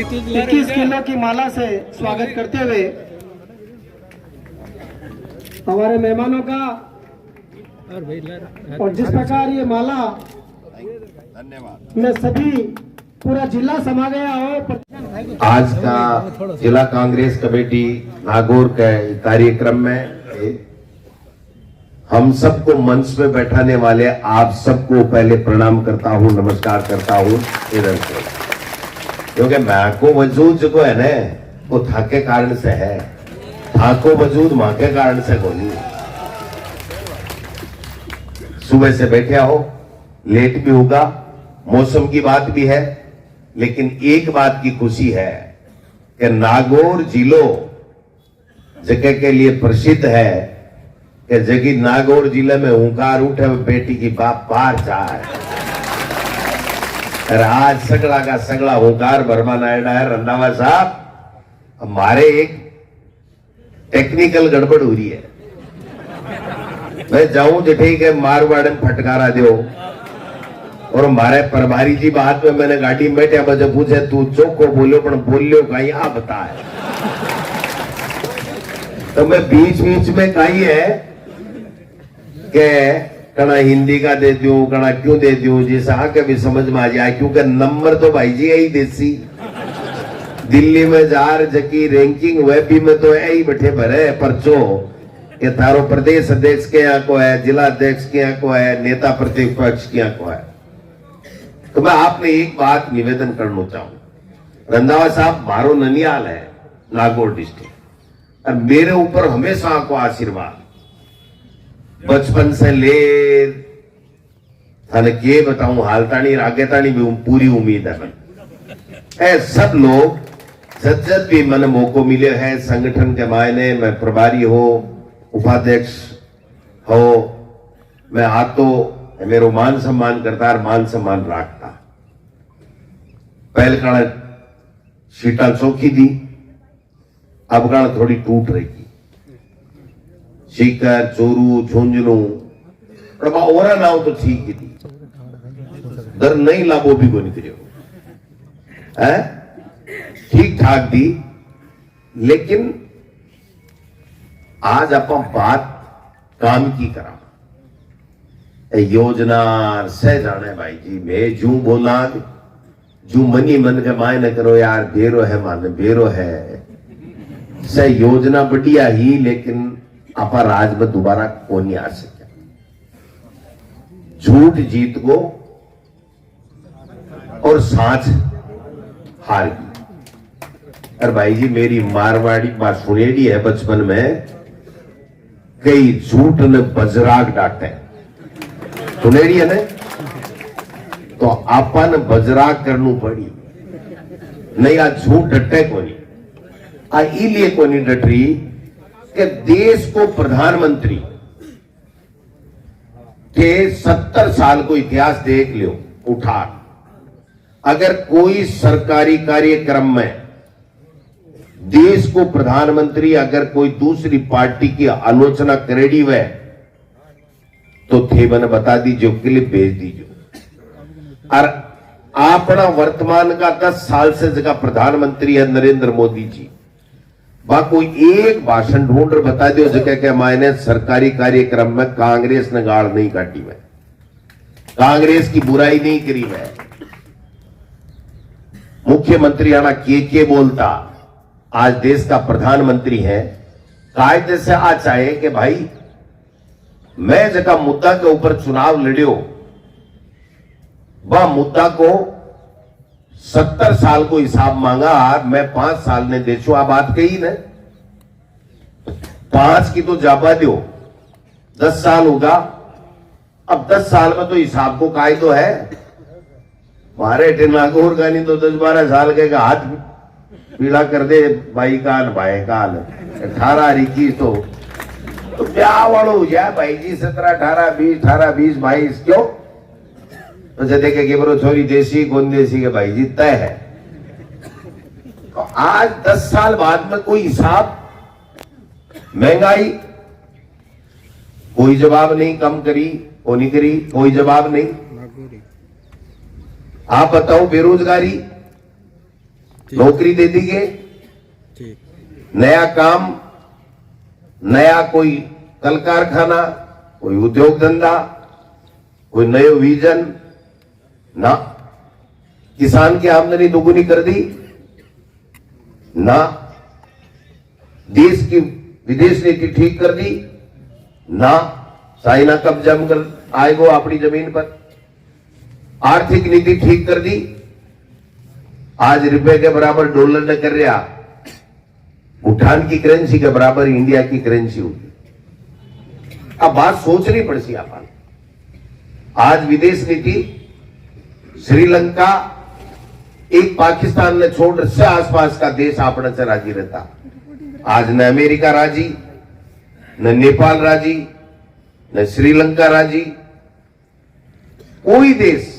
21 kilo की माला से स्वागत करते हुए हमारे मेहमानों का, और जिस प्रकार ये माला में सभी पूरा जिला समा गया हो। आज का जिला कांग्रेस कमेटी नागौर के कार्यक्रम में हम सबको मंच में बैठाने वाले आप सबको पहले प्रणाम करता हूं, नमस्कार करता हूं इधर से, क्योंकि मैं को वजूद जो है ना वो था के कारण से है, था को वजूद मां के कारण से को नहीं। सुबह से बैठे हो, लेट भी होगा, मौसम की बात भी है, लेकिन एक बात की खुशी है कि नागौर जिलो जगह के लिए प्रसिद्ध है कि जगी नागौर जिले में हुंकार उठे बेटी की बाप बाहर जाए। और आज सगड़ा का सगड़ा हुंकार भरमा नायडा है। रंधावा साहब, हमारे एक टेक्निकल गड़बड़ हो रही है, मैं जाऊं जो ठीक है मारवाड़ में फटकारा दो, और हमारे प्रभारी जी बात में मैंने गाड़ी में बैठे बजे पूछे तू चौको बोलो पर बोलियो कहीं आ बताए, तो मैं बीच बीच में कही है कि कना हिंदी का दे दूं, कना क्यों दे दूं, जिसे आके भी समझ में आ जाए, क्योंकि नंबर तो भाई जी यही देसी दिल्ली में जार जकी रैंकिंग वेबी में तो यही बैठे भरे परचो कि थारो प्रदेश अध्यक्ष के यहाँ को है, जिला अध्यक्ष के यहाँ को है, नेता प्रतिपक्ष के यहाँ को है। तो मैं आपने एक बात निवेदन करना चाहूं, रंधावा साहब मारो ननियाल है नागौर डिस्ट्रिक्ट, और मेरे ऊपर हमेशा आपको आशीर्वाद बचपन से ले थाने के बताऊं हालतानी आगे तानी भी पूरी उम्मीद है मन सब लोग जब भी मन मौको मिले है संगठन के मायने में प्रभारी हो, उपाध्यक्ष हो, मैं आतो मेरे मान सम्मान करता और मान सम्मान रखता। पहले काल सीटा चौकी दी, अब काल थोड़ी टूट रही, सीकर चोरू झुंझुनू और नाव तो ठीक ही थी, दर नहीं लाभो भी को निकले है, ठीक ठाक दी। लेकिन आज आप बात काम की करा योजना से जाने भाई जी, मैं जू बोला जू मनी मन के मायने करो यार, बेरो है मान बेरो है से योजना बढ़िया ही, लेकिन आप राज में दोबारा को नहीं आ सके। झूठ जीत को और साच हार की। और भाई जी मेरी मारवाड़ी बात सुनेड़ी है बचपन में, कई झूठ ने बजराग डांटे सुनेड़ी है ने, तो आपन बजराग करनू पड़ी नहीं, आज झूठ डटे को नहीं, आ इलिए को नहीं डट रही कि देश को प्रधानमंत्री के 70 साल को इतिहास देख लियो उठा, अगर कोई सरकारी कार्यक्रम में देश को प्रधानमंत्री अगर कोई दूसरी पार्टी की आलोचना करेडी हुए तो थे मैंने बता दीजिए, क्लिप भेज दीजिए। और अपना वर्तमान का 10 साल से जगह प्रधानमंत्री है नरेंद्र मोदी जी, बा कोई एक भाषण ढूंढ बता दो जगह के मायने सरकारी कार्यक्रम में कांग्रेस ने गाड़ नहीं काटी, में कांग्रेस की बुराई नहीं करी, में मुख्यमंत्री आना के बोलता, आज देश का प्रधानमंत्री है, कायदे से आ चाहे कि भाई मैं जगह मुद्दा के ऊपर चुनाव लड़ियो, वह मुद्दा को 70 साल को हिसाब मांगा, मैं 5 साल ने देशो, आ बात कही ना, 5 की तो जाबा दो, 10 साल होगा, अब 10 साल में तो हिसाब को कायदो है। हमारे नागौर का नहीं तो 10-12 साल के का हाथ पीला कर दे भाई काल भाई काल 18-21 तो ब्याह वालों हो जाए भाई जी, 17-18-20 18-20 22 क्यों तो देखे कि बरो छोरी देसी कौन देसी के भाई जी तय है। तो आज 10 साल बाद में कोई हिसाब, महंगाई कोई जवाब नहीं, कम करी वो नहीं करी कोई जवाब नहीं। आप बताओ बेरोजगारी नौकरी दे दीजिए, नया काम, नया कोई कल कारखाना, कोई उद्योग धंधा, कोई नयो विजन ना। किसान की आमदनी दोगुनी कर दी ना। देश की विदेश नीति ठीक कर दी ना। चाइना कब्जा कर आएगो अपनी जमीन पर। आर्थिक नीति ठीक कर दी। आज रुपए के बराबर डॉलर ने कर रहा, भूटान की करेंसी के बराबर इंडिया की करेंसी होगी। अब बात सोचनी पड़ती अपन। आज विदेश नीति श्रीलंका एक पाकिस्तान ने छोड़ से आसपास का देश अपने से राजी रहता। आज न अमेरिका राजी, न नेपाल राजी, न श्रीलंका राजी, कोई देश,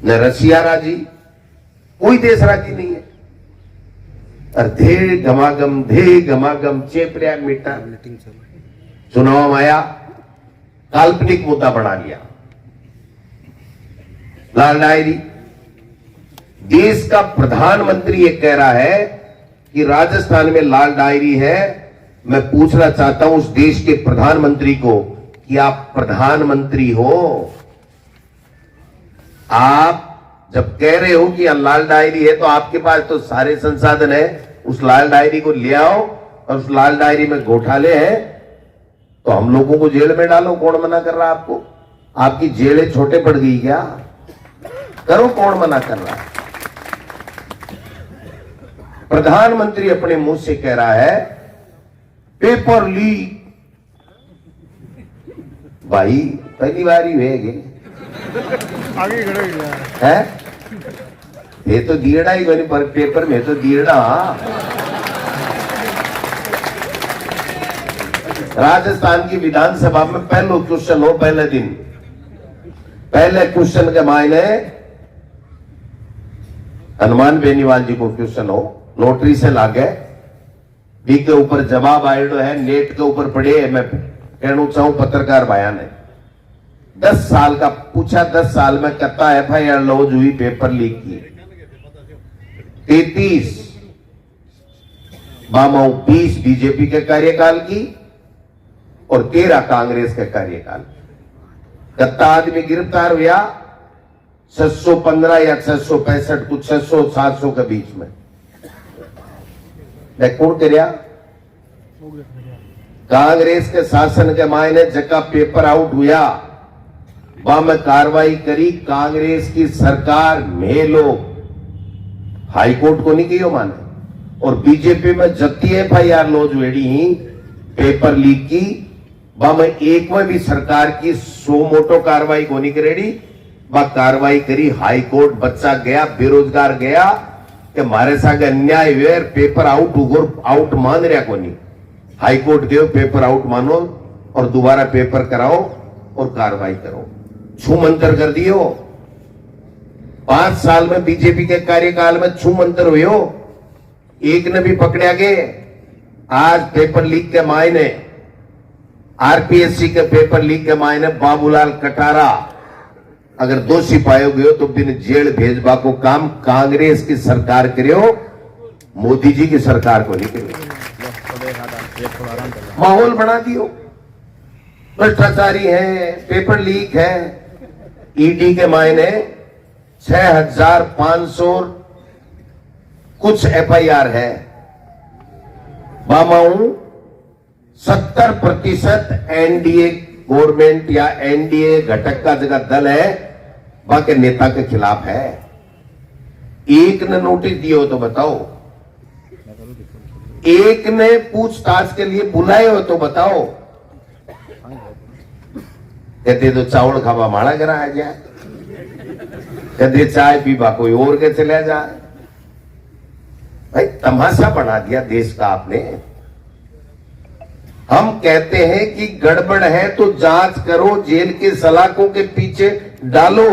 न रशिया राजी, कोई देश राजी नहीं है। और धे गमागम चेपरिया मीठा चुनाव में आया, काल्पनिक मुद्दा बना लिया। लाल डायरी, देश का प्रधानमंत्री ये कह रहा है कि राजस्थान में लाल डायरी है। मैं पूछना चाहता हूं उस देश के प्रधानमंत्री को कि आप प्रधानमंत्री हो, आप जब कह रहे हो कि लाल डायरी है तो आपके पास तो सारे संसाधन है, उस लाल डायरी को ले आओ और उस लाल डायरी में घोटाले हैं तो हम लोगों को जेल में डालो। कौन मना कर रहा है आपको? आपकी जेलें छोटे पड़ गई क्या? करो, कौन मना कर रहा है? प्रधानमंत्री अपने मुंह से कह रहा है पेपर लीक। भाई पहली बार ही हुए आगे है, ये तो दियड़ा ही बनी पर पेपर में तो दियड़ा। राजस्थान की विधानसभा में पहला क्वेश्चन हो, पहले दिन, पहले क्वेश्चन के मायने हनुमान बेनीवाल जी को क्वेश्चन हो, लॉटरी से लागे, बी के ऊपर जवाब आयो है, नेट के ऊपर पड़े है। मैं कहना चाहूं पत्रकार भाया ने 10 साल का पूछा, 10 साल में कितना FIR लॉन्च हुई पेपर लीक की? 33 बामाऊ 20 बीजेपी के कार्यकाल की और 13 कांग्रेस के कार्यकाल। कितना आदमी गिरफ्तार हुआ? 615 या 665, कुछ 600-700 के बीच में। कौन करया? कांग्रेस के शासन के मायने जगह पेपर आउट हुआ, वहां में कार्रवाई करी कांग्रेस की सरकार में लोग, हाईकोर्ट को नहीं किया माने। और बीजेपी में जत्ती FIR लॉन्च हुई पेपर लीक की, वहां में एक में भी सरकार की 100 मोटो कार्रवाई को नहीं करेगी। वह कार्रवाई करी हाईकोर्ट, बच्चा गया, बेरोजगार गया कि मारे साथ अन्याय हुए, पेपर आउट मान रहा को नहीं। हाईकोर्ट गए, पेपर आउट मानो और दोबारा पेपर कराओ और कार्रवाई करो। छूमंतर कर दियो। 5 साल में बीजेपी के कार्यकाल में छूमंतर हुए हो, एक ने भी पकड़ा गए। आज पेपर लीक के मायने, RPSC के पेपर लीक के मायने बाबूलाल कटारा अगर दोषी पाए गए तो बिन जेल भेजबा को काम कांग्रेस की सरकार करियो, मोदी जी की सरकार को नहीं करियो। माहौल बना दियो, भ्रष्टाचारी है, पेपर लीक है। ईडी के मायने 6500 कुछ FIR है। बामाऊ 70% NDA गवर्नमेंट या NDA घटक का जगह दल है, बाकी नेता के खिलाफ है। एक ने नोटिस दिए हो तो बताओ, एक ने पूछताछ के लिए बुलाए हो तो बताओ। कहते तो चावल खावा माड़ा करा जाए, कहते चाय पीवा कोई और के चले जाए। भाई तमाशा बना दिया देश का आपने। हम कहते हैं कि गड़बड़ है तो जांच करो, जेल के सलाखों के पीछे डालो,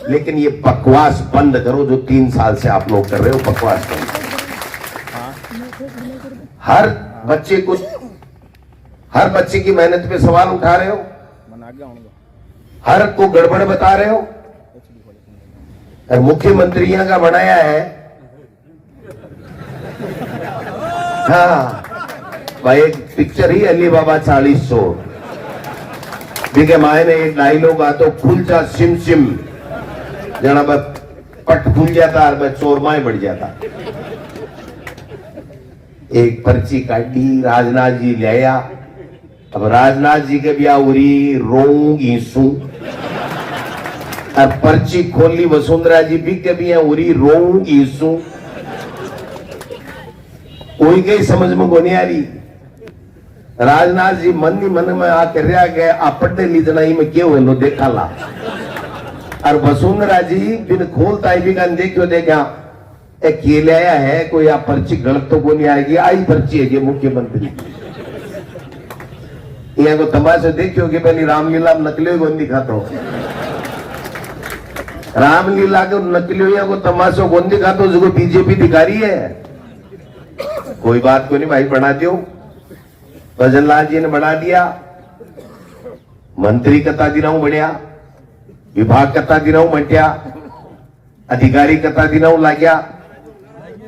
लेकिन ये बकवास बंद करो जो 3 साल से आप लोग कर रहे हो। बकवास बंद करो। हर बच्चे की मेहनत पे सवाल उठा रहे हो, हर को गड़बड़ बता रहे हो। और मुख्यमंत्री का बनाया है हाँ भाई एक पिक्चर ही अली बाबा 40 चोर बीके मायने एक डायलॉग आतो खुल जा सिम सिम जना पट खुल जाता और चोर माए बढ़ जाता। एक पर्ची काटी राजनाथ जी ले आया। अब राजनाथ जी के ब्याह उरी रोऊं घीसू और पर्ची खोली वसुंधरा जी भी के भी उरी रोऊं घीसू कोई कहीं समझ में को नहीं आ रही। राजनाथ जी मन ही मन में आ कर गए आपटे लीजनाई में क्यों है देखा ला और वसुंधरा जी बिन खोलता ही भी कान देखो देखा केले आया है कोई आप पर्ची गलत तो को नहीं आएगी आई पर्ची है ये मुख्यमंत्री यहाँ को तमाशा देखियो कि पहले रामलीला नकली को दिखाता हूँ रामलीला को नकलियों या को तमाशा कौन दिखाता हूँ बीजेपी दिखा रही है। कोई बात को नहीं भाई बना दियो भजन लाल जी ने बना दिया मंत्री कता दिनाऊ बढ़िया विभाग कता दिनाऊ मटिया अधिकारी कता दिनाऊ लाग्या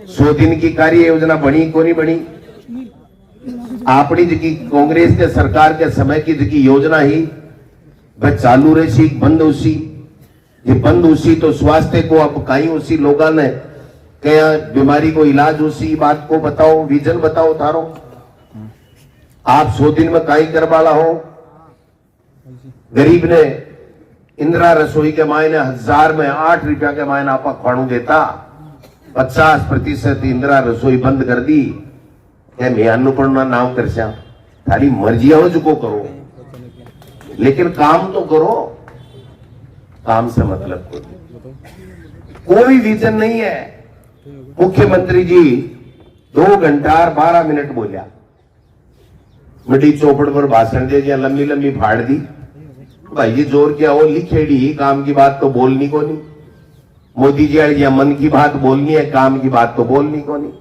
100 दिन की कार्य योजना बनी को नहीं बनी। अपनी जी कांग्रेस के सरकार के समय की जी योजना ही वह चालू रही बंद उसी ये बंद उसी तो स्वास्थ्य को अब कहीं उसी लोगों ने क्या बीमारी को इलाज उसी बात को बताओ विजन बताओ थारो आप 100 दिन में कहीं कर वाला हो। गरीब ने इंदिरा रसोई के मायने 1000 में 8 रुपया के मायने आपा खाणू देता 50% इंदिरा रसोई बंद कर दी। मैं अन्नपूर्णा नाम कर थारी मर्जी हो जो को करो लेकिन काम तो करो। काम से मतलब कोई विजन नहीं है। मुख्यमंत्री जी 2 घंटा और 12 मिनट बोलिया मिट्टी चौपड़ पर भाषण दे दिया लंबी लंबी फाड़ दी। भाई ये जोर क्या हो लिखेड़ी ही काम की बात तो बोलनी को नहीं। मोदी जी या मन की बात बोलनी है काम की बात तो बोलनी को नहीं।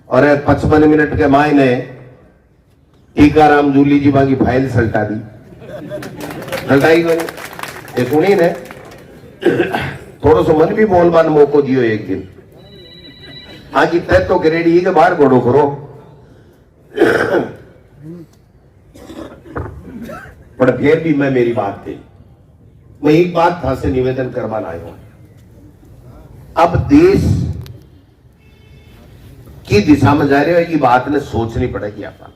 और 55 मिनट के मायने टीकाराम जूली जी बाकी फाइल सल्टा दी सल्टाई को नहीं सुनी ने थोड़ा सो मन भी बोलबान मौको दियो एक दिन आगे तय तो ग्रेडी के बाहर घोड़ो करो पर फिर भी मैं मेरी बात थी मैं एक बात था से निवेदन करवा लाया हूं। अब देश की दिशा में जा रहे हो ये बात ने सोचनी पड़ेगी आपका।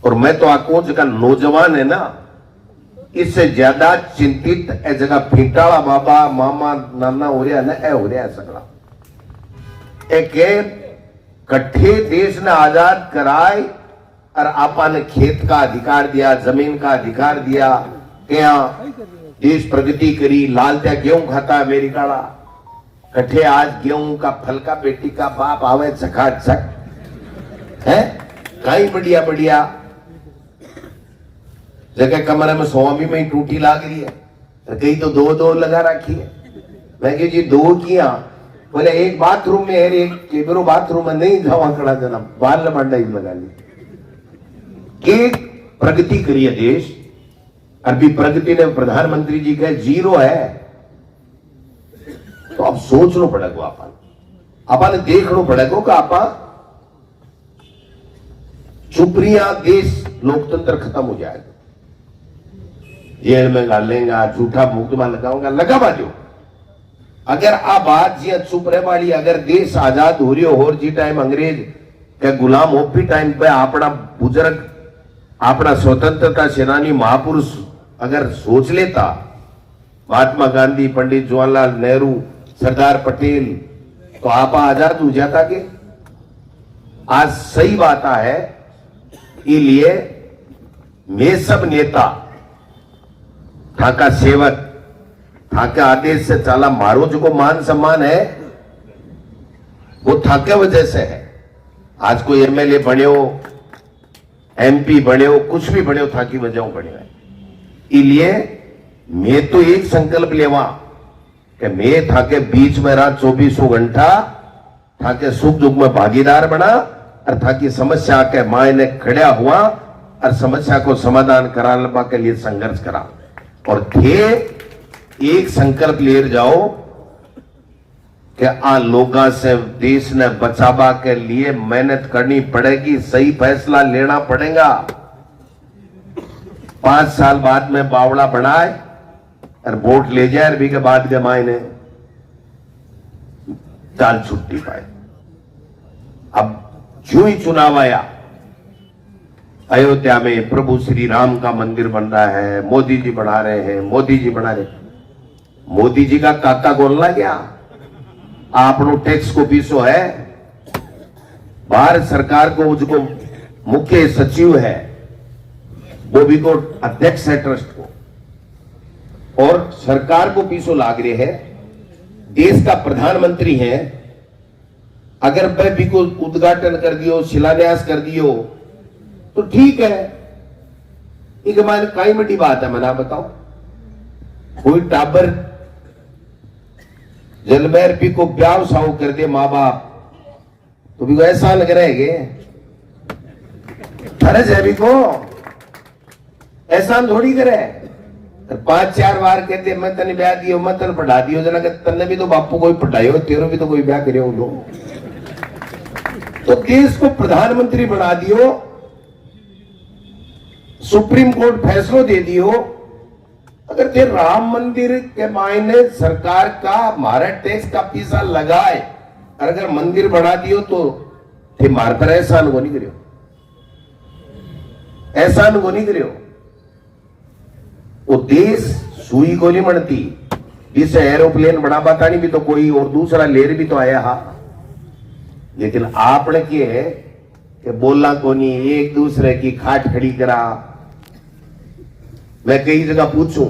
और मैं तो आको जगह नौजवान है ना इससे ज्यादा चिंतित ए जगह फिंटाड़ा बाबा मामा नाना हो रहा है ना ए हो रहा है सगड़ा एक कट्ठे देश ने आजाद कराए और आपा ने खेत का अधिकार दिया जमीन का अधिकार दिया क्या देश प्रगति करी लाल त्या गेहूं खाता अमेरिका कट्ठे आज गेहूं का फल का बेटी का बाप आवे झकाझक है कहीं बढ़िया बढ़िया जगह कमरे में स्वामी में टूटी लाग रही है कहीं तो 2 लगा रखी है। मैं कही जी 2 किया बोले एक बाथरूम में है एक केबरो बाथरूम में नहीं जाओ आंकड़ा देना बाल लबांडा ही लगा ली। एक प्रगति करिए देश अभी प्रगति ने प्रधानमंत्री जी कहे 0 है तो अब सोचना पड़ेगा आपने देखना पड़ेगा कि आपा चुपरिया देश लोकतंत्र खत्म हो जाएगा। जेल में गालेंगा झूठा मुकदमा लगाऊंगा लगा दो। अगर आ बात जी चुप रहे वाली अगर देश आजाद हो रही हो जी टाइम अंग्रेज के गुलाम हो भी टाइम पे अपना बुजुर्ग अपना स्वतंत्रता सेनानी महापुरुष अगर सोच लेता महात्मा गांधी पंडित जवाहरलाल नेहरू सरदार पटेल तो आप आजाद हो जाता के। आज सही बात है इसलिए मैं सब नेता ठाका सेवक ठाके आदेश से चला मारो जो को मान सम्मान है वो ठाके वजह से है। आज कोई एमएलए बने हो एमपी बने हो कुछ भी बने हो थाकी वजह बने है। इसलिए मैं तो एक संकल्प लेवा कि मैं थाके बीच में रहा 24 घंटा थाके सुख दुख में भागीदार बना और थाकी समस्या के मायने खड़ा हुआ और समस्या को समाधान कराने के लिए संघर्ष करा। और थे एक संकल्प ले जाओ कि आ लोगों से देश ने बचावा के लिए मेहनत करनी पड़ेगी, सही फैसला लेना पड़ेगा। 5 साल बाद में बावड़ा बनाए और वोट ले जाए, अरबी के बाद के मायने चाल छुट्टी पाए। अब जो ही चुनाव आया, अयोध्या में प्रभु श्री राम का मंदिर बन रहा है, मोदी जी बना रहे हैं, मोदी जी बना रहे। मोदी जी का काका बोलना क्या, आपनो टैक्स को पीसो है। भारत सरकार को जो मुख्य सचिव है वो भी को अध्यक्ष है ट्रस्ट को, और सरकार को पीसो लाग रहे है। देश का प्रधानमंत्री है, अगर वह भी को उद्घाटन कर दियो, शिलान्यास कर दियो तो ठीक है। एक हमारे कई बड़ी बात है, मना बताओ। कोई टाबर जलमैर भी को ब्याह साव कर दे माँ बाप, तो भी को ऐसा लग रहा है फर्ज है भी को, ऐसा थोड़ी करे। 5-4 बार कहते मैं तने ब्याह दियो, मैं तने पढ़ा दियो, जना तने भी तो बापू कोई पढ़ायो, तेरो भी तो कोई ब्याह करे हो। तो देश को प्रधानमंत्री बना दियो, सुप्रीम कोर्ट फैसलो दे दियो। अगर ते राम मंदिर के मायने सरकार का हमारा टैक्स का पैसा लगाए और अगर मंदिर बना दियो तो थे मार पर एहसान को नहीं करियो, एहसान को नहीं करियो। वो देश सुई को नहीं बनती, जिसे एरोप्लेन बना बतानी भी तो कोई और दूसरा लेर भी तो आया हा। लेकिन आपने के है कि बोलना को नहीं, एक दूसरे की खाट खड़ी करा। मैं कई जगह पूछूं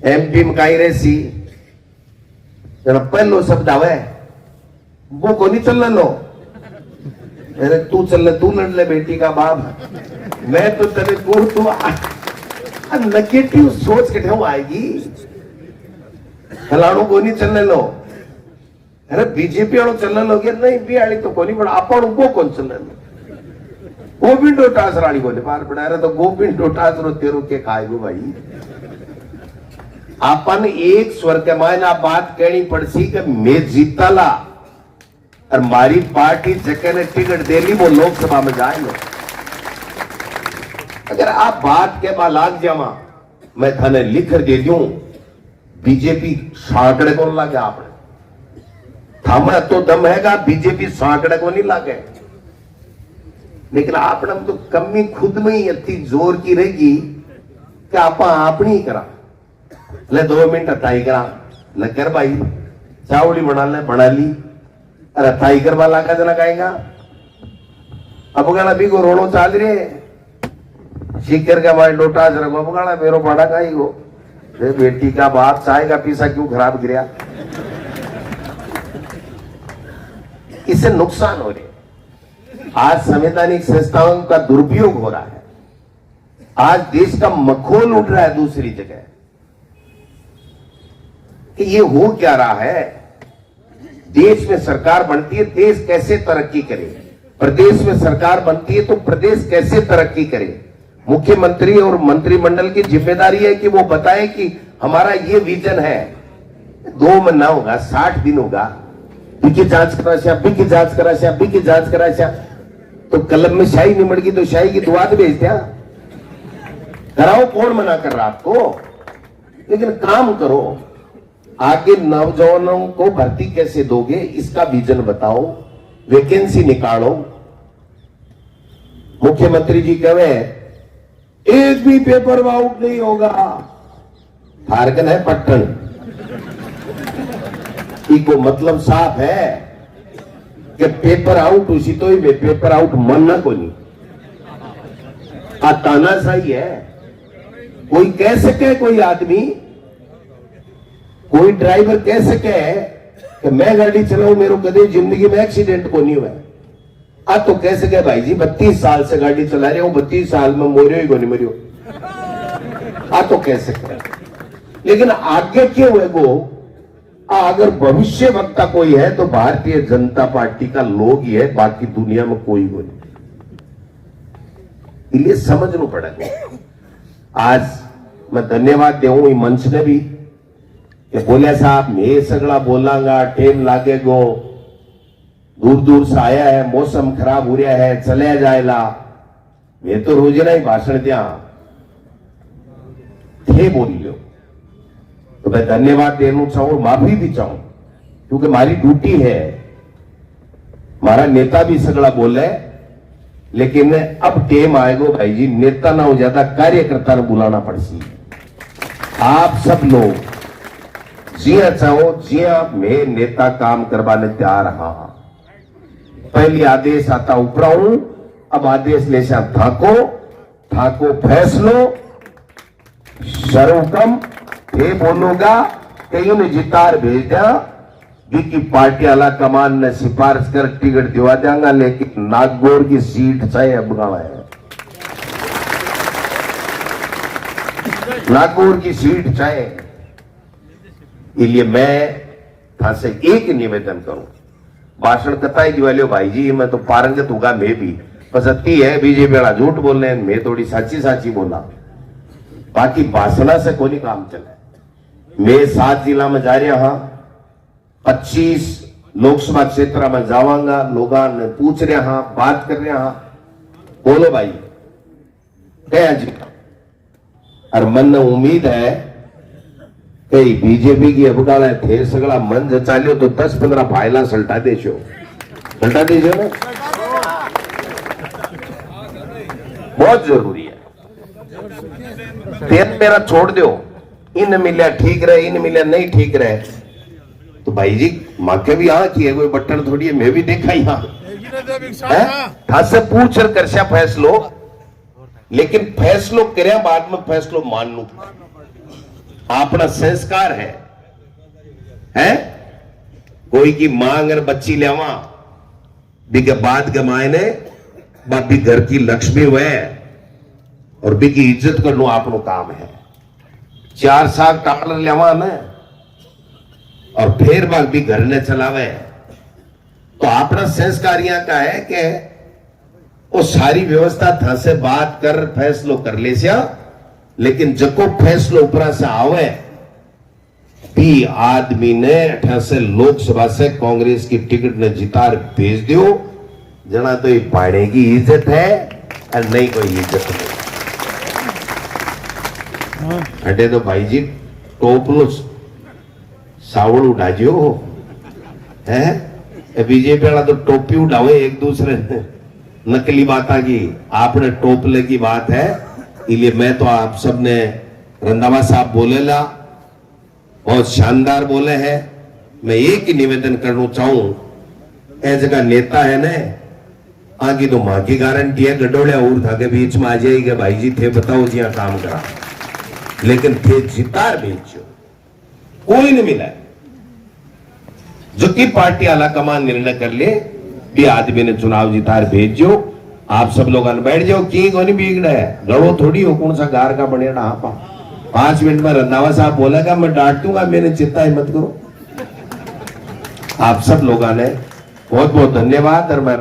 एमपी में कहीं रहसी, पहलो शब्द आवे वो को नहीं चलना लो, अरे तू चल ले, तू लड़ ले बेटी का बाप, मैं तो तेरे को तू नेगेटिव सोच के ठेव आएगी। फलाणों को नहीं चलने लो, अरे बीजेपी वालों चलने लोगे नहीं, बिहाड़ी तो को नहीं पड़ा, अपन वो कौन चलने लो। गोविंद डोटास रानी को पार पड़ा रहे तो गोविंद डोटास रो तेरू के खाएगो भाई। अपन एक स्वर के मायना बात कहनी पड़सी कि मैं जीता ला और मारी पार्टी जगह ने टिकट दे ली, वो लोकसभा में जाएंगे। अगर आप बात के बाद लाग जावा, मैं थाने लिख कर दे दूं, बीजेपी साकड़े को लागे आपने थामा तो दम हैगा, बीजेपी साकड़े को नहीं लागे। लेकिन आपने तो कमी खुद में ही इतनी जोर की रहेगी कि आप अपनी ही करा ले, 2 मिनट अथाई करा ले कर भाई, चावड़ी बना ले, बना ली, अरे अथाई कर वाला का जना कहेगा। अब गाना भी को रोड़ो चाल रहे शिकर का भाई लोटा रखो, अब गाना मेरो बड़ा खाई गो, बेटी का बाप चाय का पीसा क्यों खराब गिरा। इससे नुकसान हो रहे, आज संवैधानिक संस्थाओं का दुरुपयोग हो रहा है, आज देश का मखौल उठ रहा है दूसरी जगह कि ये हो क्या रहा है। देश में सरकार बनती है, देश कैसे तरक्की करे, प्रदेश में सरकार बनती है तो प्रदेश कैसे तरक्की करे। मुख्यमंत्री और मंत्रिमंडल की जिम्मेदारी है कि वो बताए कि हमारा ये विजन है। 2 महीना होगा, 60 दिन होगा, बिकी जांच करा, बिकी जांच करा, बिकी जांच करा, तो कलम में शाही निमड़ गई तो शाही की दुआ भेज दिया। कराओ, कौन मना कर रहा आपको, लेकिन काम करो। आगे नौजवानों को भर्ती कैसे दोगे, इसका विजन बताओ, वैकेंसी निकालो। मुख्यमंत्री जी कहे एक भी पेपर आउट नहीं होगा, झारखंड है पट्टन, इको मतलब साफ है कि पेपर आउट उसी तो ही पेपर आउट मनना को नहीं ताना सही है। कोई कह सके, कोई आदमी, कोई ड्राइवर कह सके कि मैं गाड़ी चलाऊं, मेरे कदे जिंदगी में एक्सीडेंट को नहीं हुआ। आज तो कह सके भाई जी 32 साल से गाड़ी चला रहे हो, 32 साल में मोरियो ही को नहीं मरियो, आज तो कह सके। लेकिन आगे क्यों है वो, अगर भविष्य वक्ता कोई है तो भारतीय जनता पार्टी का लोग ही है, बाकी दुनिया में कोई को नहीं। इसलिए समझना पड़ेगा। आज मैं धन्यवाद देऊं मंच ने भी कि बोले साहब मैं सगड़ा बोलांगा, टेम लागेगो, दूर दूर से आया है, मौसम खराब हो रहा है, चले जाएगा। मैं तो रोज ना ही भाषण दिया थे बोल लो, तो मैं धन्यवाद देना चाहूं, माफी भी चाहूं, क्योंकि हमारी ड्यूटी है। हमारा नेता भी सगड़ा बोले, लेकिन अब टेम आएगो भाई जी, नेता ना हो ज्यादा कार्यकर्ता ने बुलाना पड़सी। आप सब लोग जिया चाहो जिया, मैं नेता काम करवाने तैयार रहा। पहली आदेश आता उपराऊ, अब आदेश ले थाको, थाको फैसलो सर्वकम थे बोलूंगा, कईयों ने जितार भेज दिया, की पार्टी वाला कमान ने सिफारिश कर टिकट दिवा देंगा, लेकिन नागौर की सीट चाहे अब है, नागौर की सीट चाहे। इसलिए मैं था से एक निवेदन करूं, भाषण कताई दिवालियो भाई जी, मैं तो पारंगत होगा, मैं भी बस अति है बीजेपी वाला झूठ बोल रहे हैं, मैं थोड़ी साची साची बोला, बाकी भाषणा से कोई काम चला। मैं 7 जिला में जा रहा हाँ, 25 लोकसभा क्षेत्र में जावांगा, लोग ने पूछ रहे हाँ, बात कर रहे हाँ, बोलो भाई क्या जी। और मन ने उम्मीद है कि बीजेपी की अबगाड़ा थे सगड़ा मन जचालियो तो 10-15 फाइला सल्टा देशो ना, बहुत जरूरी है। तेन मेरा छोड़ दो, इन मिलिया ठीक रहे, इन मिलिया नहीं ठीक रहे, तो भाई जी माँ के भी हाँ की है, कोई बटन थोड़ी है, मैं भी देखा ही हाँ से पूछ कर फैसलो, लेकिन फैसलो करे बाद में फैसलो मान लू, अपना संस्कार है? कोई की मांग अगर बच्ची लेवा बिके बाद के मायने बापी घर की लक्ष्मी हुए और बिकी इज्जत करना आपनो काम है। 4 साल टाकर लेवा ना और फिर बाग भी घर ने चलावे, तो अपना संस्कार यहाँ का है कि वो सारी व्यवस्था था से बात कर फैसलो कर ले सिया, लेकिन जको फैसलो ऊपर से आवे भी आदमी ने 88 लोकसभा से कांग्रेस की टिकट ने जितार भेज दियो, जना तो ये पाड़े की इज्जत है और नहीं कोई इज्जत नहीं। हटे तो भाई जी टोपलो सावड़ उठा जो है, बीजेपी वाला तो टोपी उठावे एक दूसरे नकली बात की, आपने टोपले की बात है। इसलिए मैं तो आप सबने रंधावा साहब बोलेला बहुत शानदार बोले हैं, मैं एक ही निवेदन करना चाहूं, ऐ जगह नेता है ना आगे तो मां की गारंटी है, गडोड़िया और था के बीच में आ जाएगा भाई जी थे बताओ जी काम करा, लेकिन थे जितार भेजो कोई नहीं मिला, जो की पार्टी आला कमान निर्णय कर ले भी आदमी ने चुनाव जितार भेजो, आप सब लोग बैठ जाओ, की कोई बिगड़ा है, गड़ो थोड़ी हो कौन सा गार का बने ना आप 5 मिनट में रंधावा साहब बोलेगा मैं डांट दूंगा, मैंने चिंता ही मत करो। आप सब लोगों ने बहुत बहुत धन्यवाद। और मैं